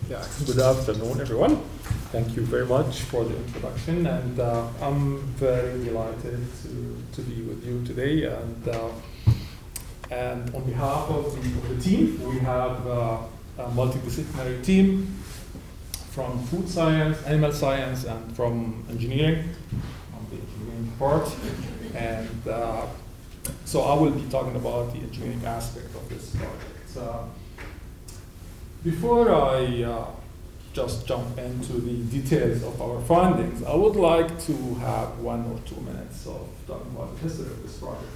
Yeah, good afternoon, everyone. Thank you very much for the introduction, and I'm very delighted to be with you today. And on behalf of the team, we have a multidisciplinary team from food science, animal science, and from engineering, on the engineering part. And so I will be talking about the engineering aspect of this project. Before I just jump into the details of our findings, I would like to have 1 or 2 minutes of talking about the history of this project.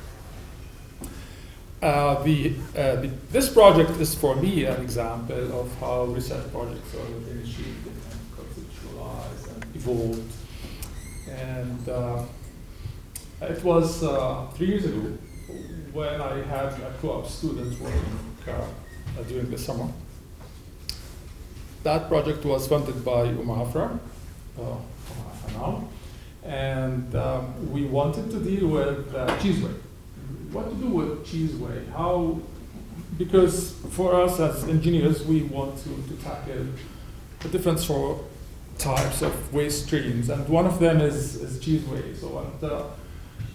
This project is for me an example of how research projects are initiated and conceptualized and evolved. And it was 3 years ago when I had a co-op student working during the summer. That project was funded by Hafra now, and we wanted to deal with cheese whey. What to do with cheese whey? How? Because for us as engineers, we want to tackle the different types of waste streams, and one of them is cheese whey. So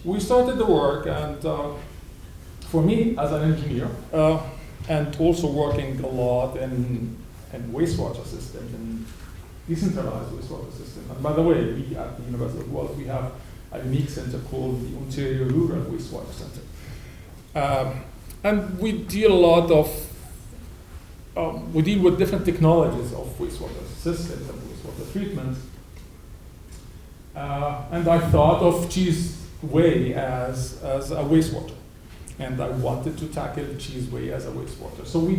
we started the work, and for me as an engineer, and also working a lot in wastewater systems and decentralized wastewater systems. And by the way, we at the University of Guelph, we have a unique center called the Ontario Rural Wastewater Center. And we deal a lot of, we deal with different technologies of wastewater systems and wastewater treatment. And I thought of cheese whey as a wastewater. And I wanted to tackle cheese whey as a wastewater. So we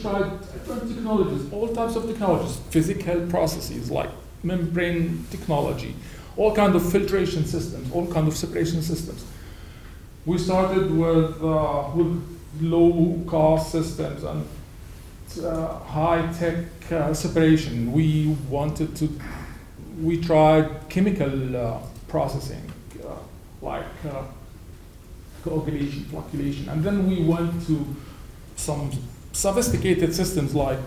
tried different technologies, all types of technologies, physical processes like membrane technology, all kinds of filtration systems, all kinds of separation systems. We started with low-cost systems and high-tech separation. We tried chemical processing, like coagulation, flocculation, and then we went to some sophisticated systems like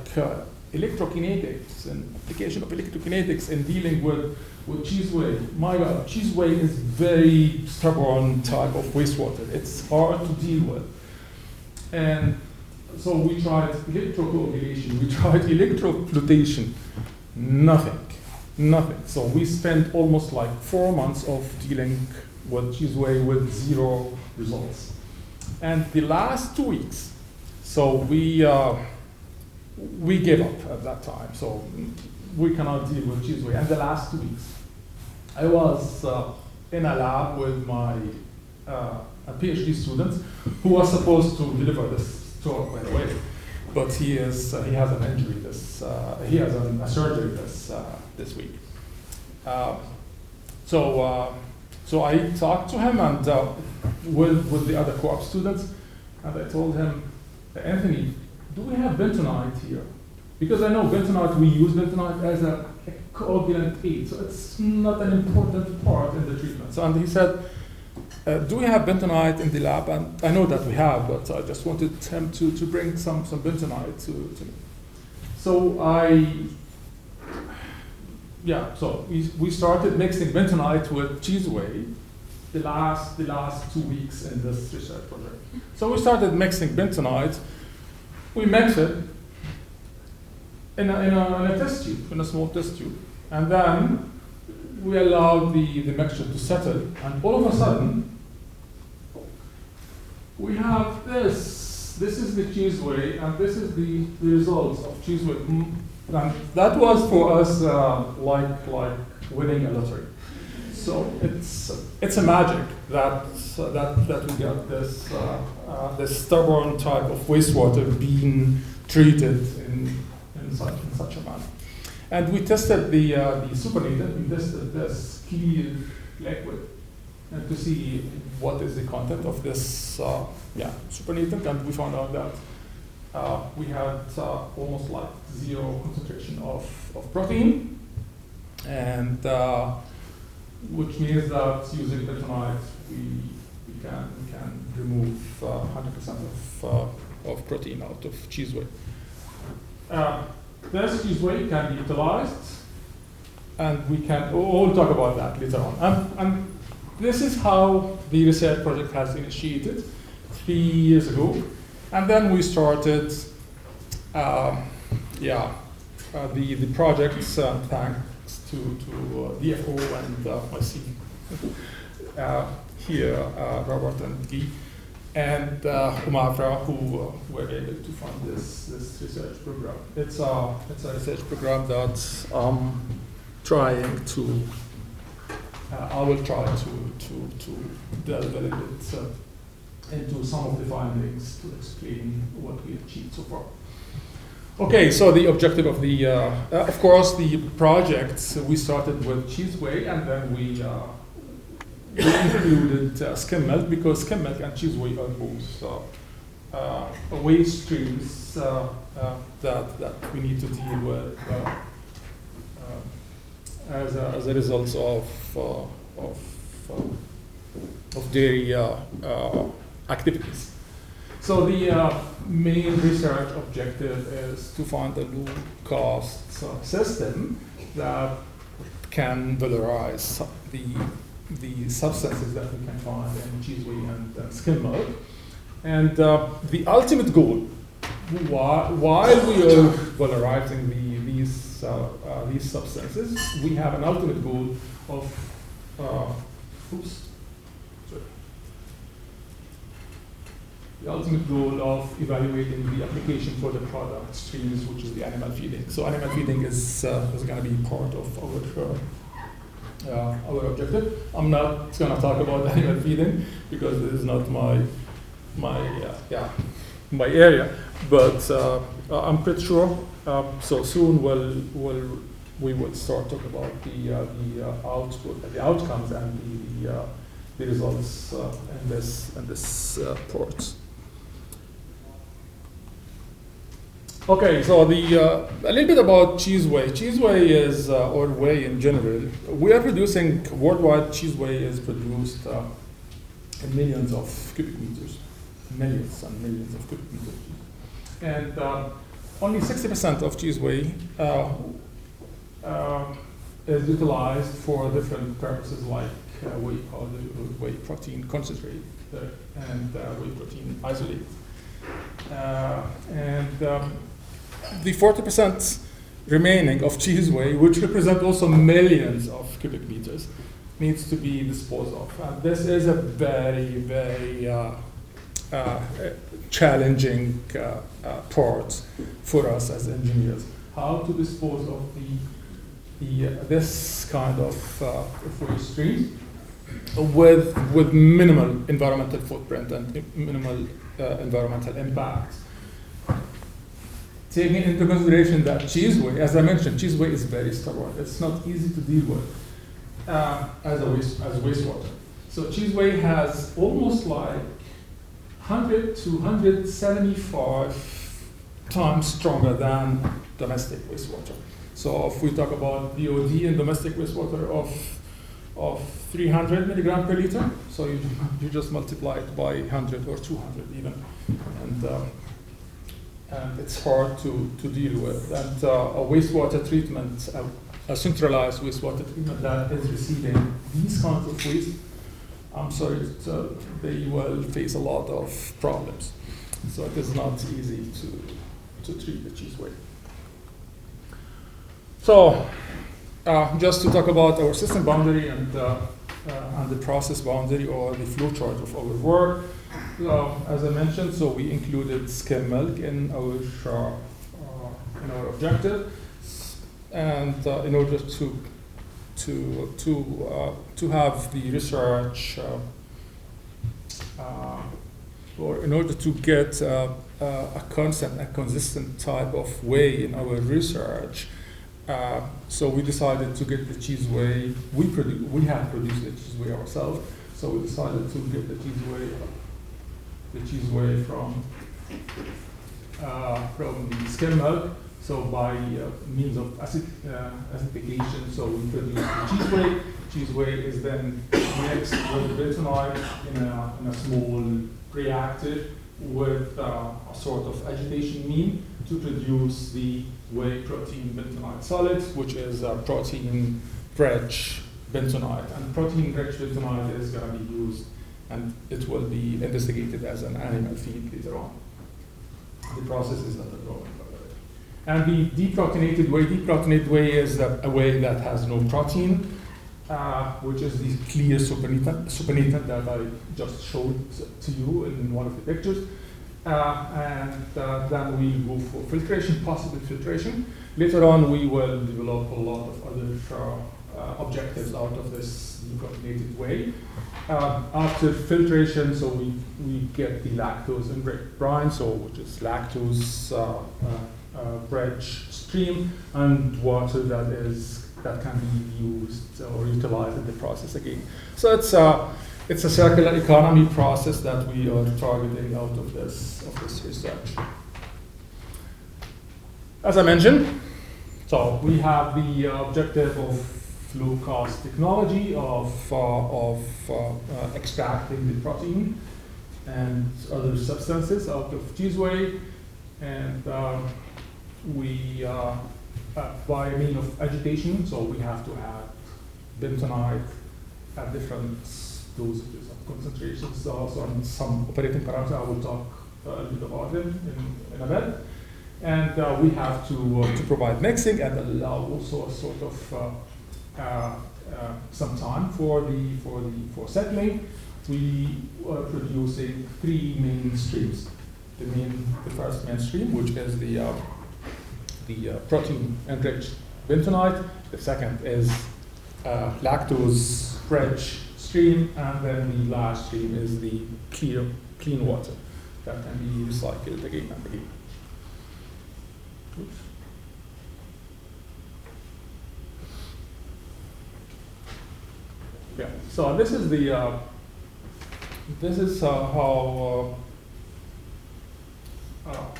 electrokinetics and application of electrokinetics in dealing with cheese whey. My God, cheese whey is very stubborn type of wastewater. It's hard to deal with. And so we tried electrocoagulation, we tried electroflutation, nothing. So we spent almost like 4 months of dealing with cheese whey with 0 results. And the last 2 weeks, so we gave up at that time. So we cannot deal with cheese whey. And the last 2 weeks, I was in a lab with my a PhD student who was supposed to deliver this talk, by the way, but he has an injury. He has a surgery this week. So I talked to him and with the other co-op students, and I told him, Anthony, do we have bentonite here? Because I know bentonite, we use bentonite as a coagulant aid, so it's not an important part in the treatment. So, and he said, do we have bentonite in the lab? And I know that we have, but I just wanted him to bring some bentonite to me. So so we started mixing bentonite with cheese whey the last 2 weeks in this research project. So we started mixing bentonite. We mix it in a test tube, in a small test tube, and then we allowed the mixture to settle. And all of a sudden, we have this. This is the cheese whey, and this is the results of cheese whey. And that was for us like winning a lottery. So it's a magic that we got this stubborn type of wastewater being treated in such a manner. And we tested the supernatant. We tested this clear liquid to see what is the content of this supernatant, and we found out that we had almost like 0 concentration of protein, and which means that using bentonite we can remove 100% of protein out of cheese whey. this cheese whey can be utilized, and we'll talk about that later on. And this is how the research project has initiated 3 years ago. And then we started, the project, thanks to DFO and my team here, Robert and Guy, and Umafra, who were able to fund this research program. It's a research program that trying to, I will try to delve a little bit into some of the findings to explain what we achieved so far. Okay, so the objective of the, of course, the project, we started with cheese whey, and then we included skim milk, because skim milk and cheese whey are both waste streams that we need to deal with as a result of dairy activities. So the main research objective is to find a low-cost system that can valorize the substances that we can find in cheese whey and skim milk. And the ultimate goal, while we are valorizing these substances, we have an ultimate goal of the ultimate goal of evaluating the application for the product streams, which is the animal feeding. So animal feeding is going to be part of our objective. I'm not going to talk about animal feeding because this is not my area, but I'm pretty sure. So soon we will start talking about the output, the outcomes, and the results in this part. Okay, so a little bit about cheese whey. Cheese whey is, or whey in general, we are producing, worldwide cheese whey is produced in millions of cubic meters. Millions and millions of cubic meters. And only 60% of cheese whey is utilized for different purposes like whey powder, whey protein concentrate, and whey protein isolate. The 40% remaining of cheese whey, which represent also millions of cubic meters, needs to be disposed of. And this is a very, very challenging part for us as engineers. How to dispose of this kind of waste stream with minimal environmental footprint and minimal environmental impact. Taking into consideration that cheese whey, as I mentioned, cheese whey is very stubborn. It's not easy to deal with as wastewater. So cheese whey has almost like 100 to 175 times stronger than domestic wastewater. So if we talk about BOD in domestic wastewater of 300 milligram per liter, so you just multiply it by 100 or 200 even, and it's hard to deal with. And a wastewater treatment, a centralized wastewater treatment that is receiving these kinds of waste, I'm sorry, they will face a lot of problems. So it is not easy to treat the cheese whey. So just to talk about our system boundary and the process boundary or the flow chart of our work. As I mentioned, so we included skim milk in our objective, and in order to have the research, or in order to get a consistent type of whey in our research, so we decided to get the cheese whey. We have produced the cheese whey ourselves, so we decided to get the cheese whey from the skim milk. So by means of acidification, so we produce the cheese whey. Cheese whey is then mixed with bentonite in a small reactor with a sort of agitation mean to produce the whey protein bentonite solid, which is a protein-rich bentonite. And protein-rich bentonite is going to be used, and it will be investigated as an animal feed later on. The process is undergoing, by the way. And the deprotonated whey is a whey that has no protein, which is the clear supernatant that I just showed to you in one of the pictures. Then we go for filtration, possible filtration. Later on, we will develop a lot of other objectives out of this deprotonated whey. After filtration, so we get the lactose enriched brine, so which is lactose rich stream, and water that can be used or utilized in the process again. So it's a circular economy process that we are targeting out of this research. As I mentioned, so we have the objective of low-cost technology of extracting the protein and other substances out of cheese whey, and we by means of agitation, so we have to add bentonite at different dosages and concentrations. Also on some operating parameters, I will talk a little bit about them in a bit. And we have to provide mixing and allow also a sort of some time for settling. We are producing three main streams. The first main stream, which is the protein-enriched bentonite. The second is lactose-rich stream, and then the last stream is the clean water that can be recycled again and again. Oops. Yeah. So this is how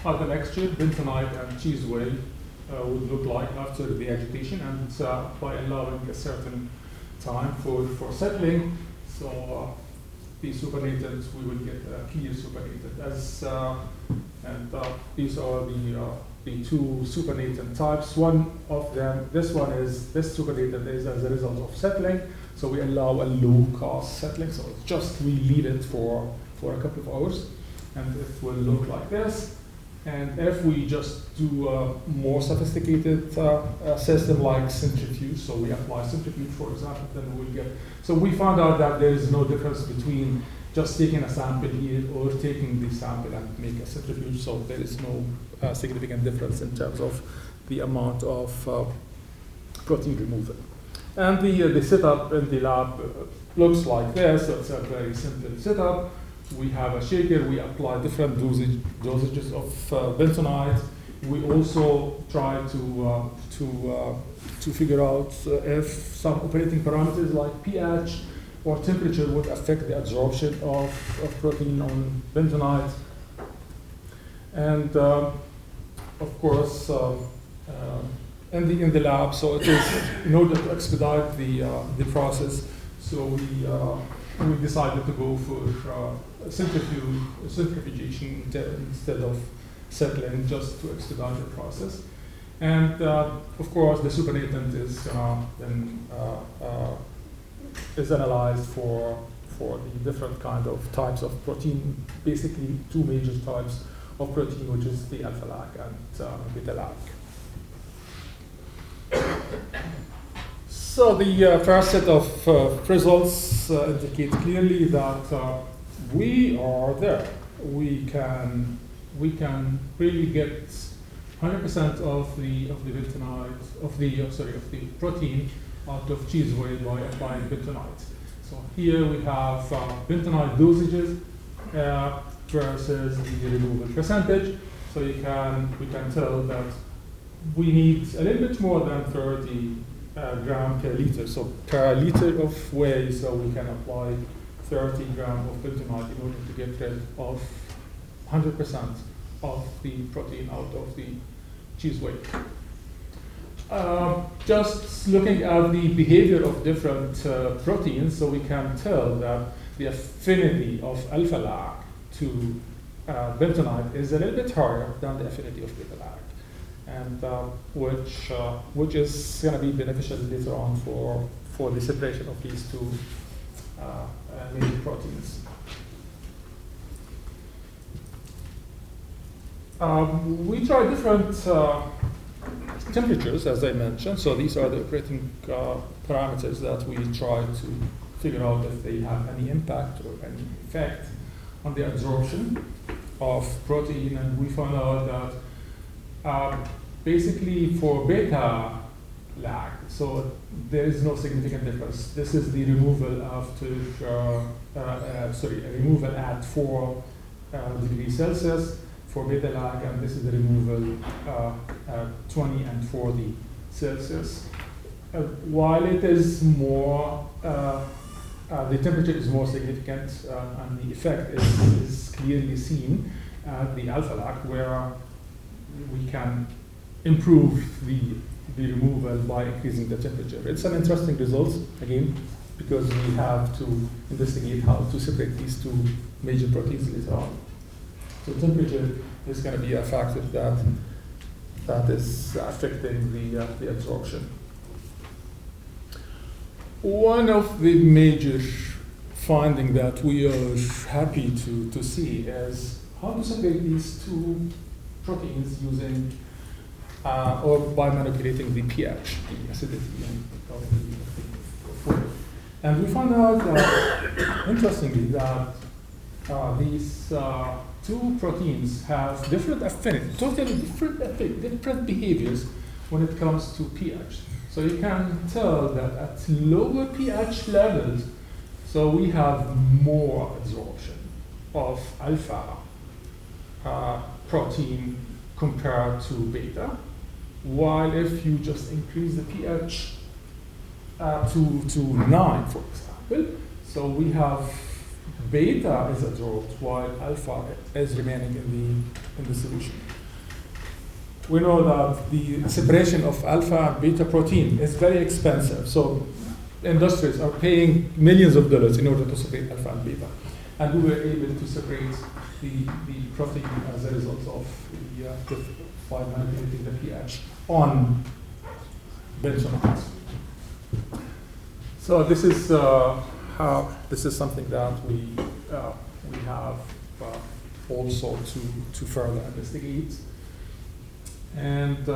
the mixture bentonite and cheese whey would look like after the agitation, and by allowing a certain time for settling. So the supernatant, we will get a clear supernatant. These are the two supernatant types. One of them, this supernatant is as a result of settling. So we allow a low-cost settling. So it's just we leave it for a couple of hours, and it will look like this. And if we just do a more sophisticated system like centrifuge, so we apply centrifuge, for example, then we'll get. So we found out that there is no difference between just taking a sample here or taking the sample and make a centrifuge. So there is no significant difference in terms of the amount of protein removal. And the setup in the lab looks like this. So it's a very simple setup. We have a shaker. We apply different dosages of bentonite. We also try to figure out if some operating parameters like pH or temperature would affect the absorption of protein on bentonite. And of course, in the lab, so it is in order to expedite the process. So we decided to go for centrifugation instead of settling, just to expedite the process. And of course, the supernatant is then is analyzed for the different kind of types of protein. Basically, two major types of protein, which is the alpha-lac and beta-lac. So the first set of results indicate clearly that we are there. We can really get 100% of the bentonite of the protein out of cheese whey by applying bentonite. So here we have bentonite dosages versus the removal percentage. So we can tell that we need a little bit more than 30 gram per liter. So per liter of whey, so we can apply 30 gram of bentonite in order to get rid of 100% of the protein out of the cheese whey. Just looking at the behavior of different proteins, so we can tell that the affinity of alpha-lac to bentonite is a little bit higher than the affinity of beta-lactam, and which is going to be beneficial later on for the separation of these two major proteins. We try different temperatures, as I mentioned. So these are the operating parameters that we try to figure out if they have any impact or any effect on the absorption of protein. And we found out that basically for beta-lac, so there is no significant difference. This is the removal after, removal at 4 degrees Celsius for beta-lac, and this is the removal at 20 and 40 Celsius. While it is more, the temperature is more significant, and the effect is clearly seen at the alpha-lac, where we can improve the removal by increasing the temperature. It's an interesting result, again, because we have to investigate how to separate these two major proteins later on. So temperature is going to be a factor that is affecting the absorption. One of the major findings that we are happy to see is how to separate these two proteins using or by manipulating the pH, the acidity of the food. And we found out that, interestingly, that these two proteins have different affinity, totally different behaviors when it comes to pH. So you can tell that at lower pH levels, so we have more absorption of alpha protein compared to beta, while if you just increase the pH to 9, for example, so we have beta is absorbed while alpha is remaining in the solution. We know that the separation of alpha and beta protein is very expensive, so industries are paying millions of dollars in order to separate alpha and beta, and we were able to separate the protein as a result of by manipulating the pH on bentonite. So this is this is something that we have also to further investigate. And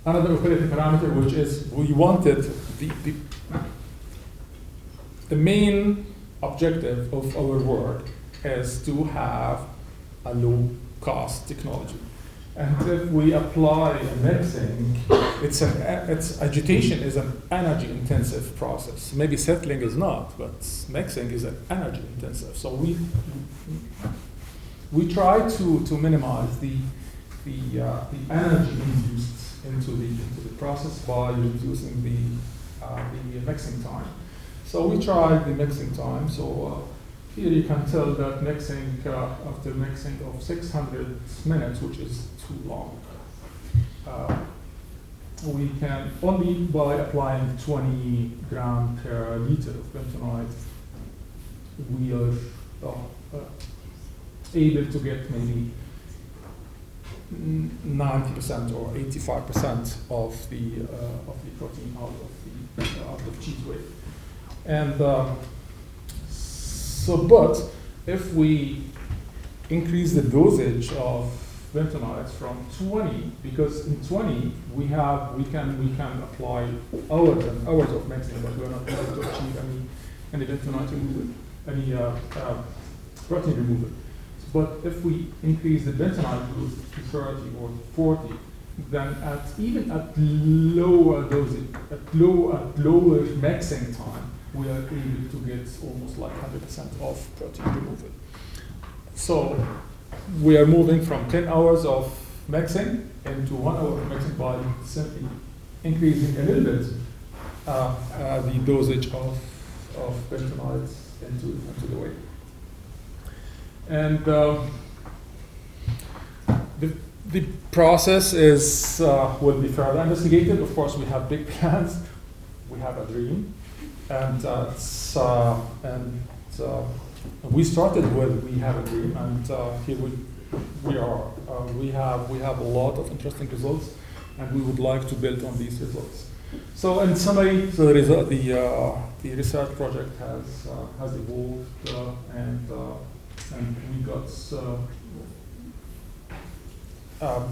another operating parameter, which is we wanted the main objective of our work is to have a low cost technology. And if we apply a mixing, its agitation is an energy intensive process. Maybe settling is not, but mixing is an energy intensive. So we try to minimize the energy induced into the process by reducing the mixing time. So we tried the mixing time. So here you can tell that mixing after mixing of 600 minutes, which is too long, we can only by applying 20 grams per liter of bentonite, we are able to get maybe 90% or 85% of the protein out of cheese whey. And but if we increase the dosage of bentonite from 20, because in 20 we can apply hours and hours of mixing, but we're not able to achieve any bentonite removal, any protein removal. But if we increase the bentonite dose to 30 or 40, then even at lower dosage, at lower mixing time, we are able to get almost like 100% of protein removal. So we are moving from 10 hours of mixing into 1 hour of mixing by simply increasing a little bit the dosage of bentonite into the whey. And the process will be further investigated. Of course, we have big plans. We have a dream, and we started with we have a dream, and here we are. We have a lot of interesting results, and we would like to build on these results. So in summary, so the research project has evolved, and we got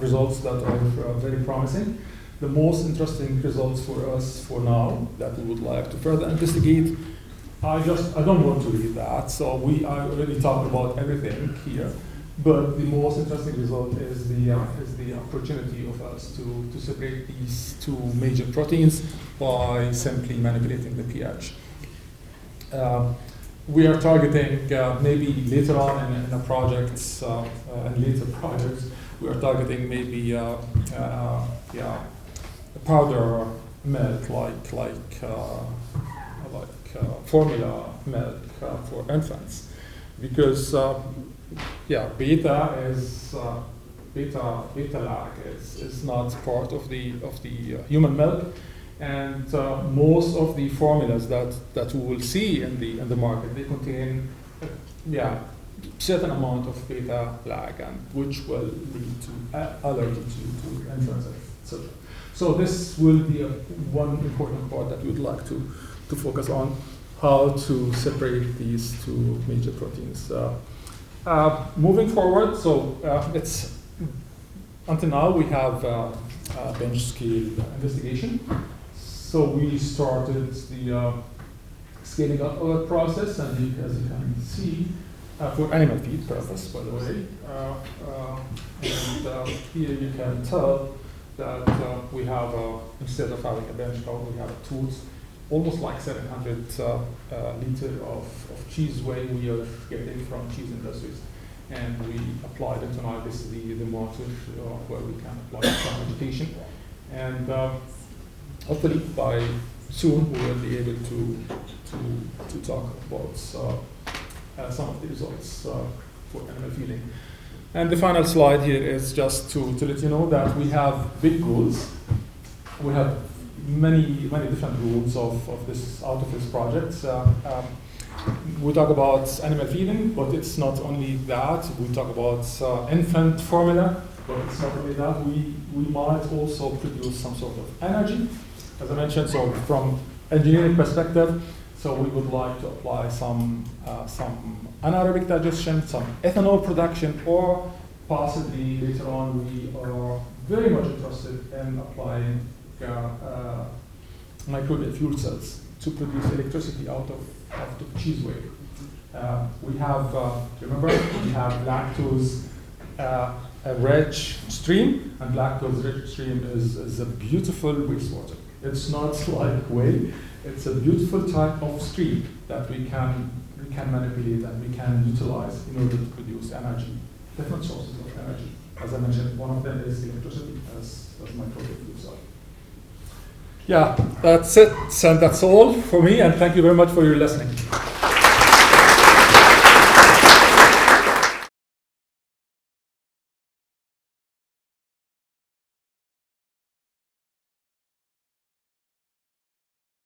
results that are very promising. The most interesting results for us for now that we would like to further investigate. I don't want to read that. So I already talked about everything here. But the most interesting result is the opportunity of us to separate these two major proteins by simply manipulating the pH. We are targeting maybe later on in the projects and later projects. We are targeting maybe powder milk like formula milk for infants, because beta lac is not part of the human milk, and most of the formulas that we will see in the market, they contain certain amount of beta lac, and which will lead to allergy to infants, etc. So this will be one important part that we would like to focus on, how to separate these two major proteins. Moving forward, so it's until now we have bench scale investigation. So we started the scaling up of that process, and as you can see, for animal feed purpose, by the way. And here you can tell that we have, instead of having a bench cow, we have a tooth, almost like 700 liter of cheese whey we are getting from cheese industries. And we applied it tonight. This is the mortar where we can apply some vegetation. And hopefully by soon we will be able to talk about some of the results for animal feeding. And the final slide here is just to let you know that we have big goals. We have many different goals of this project. We talk about animal feeding, but it's not only that. We talk about infant formula, but it's not only that. We might also produce some sort of energy, as I mentioned. So from engineering perspective, so we would like to apply some anaerobic digestion, some ethanol production, or possibly later on we are very much interested in applying microbial fuel cells to produce electricity out of the cheese whey. We have, remember, we have lactose a rich stream, and lactose rich stream is a beautiful wastewater. It's not like whey. It's a beautiful type of stream that we can manipulate and we can utilize in order to produce energy, different sources of energy. As I mentioned, one of them is electricity as microbial fuel cell. Yeah, that's it, and that's all for me, and thank you very much for your listening.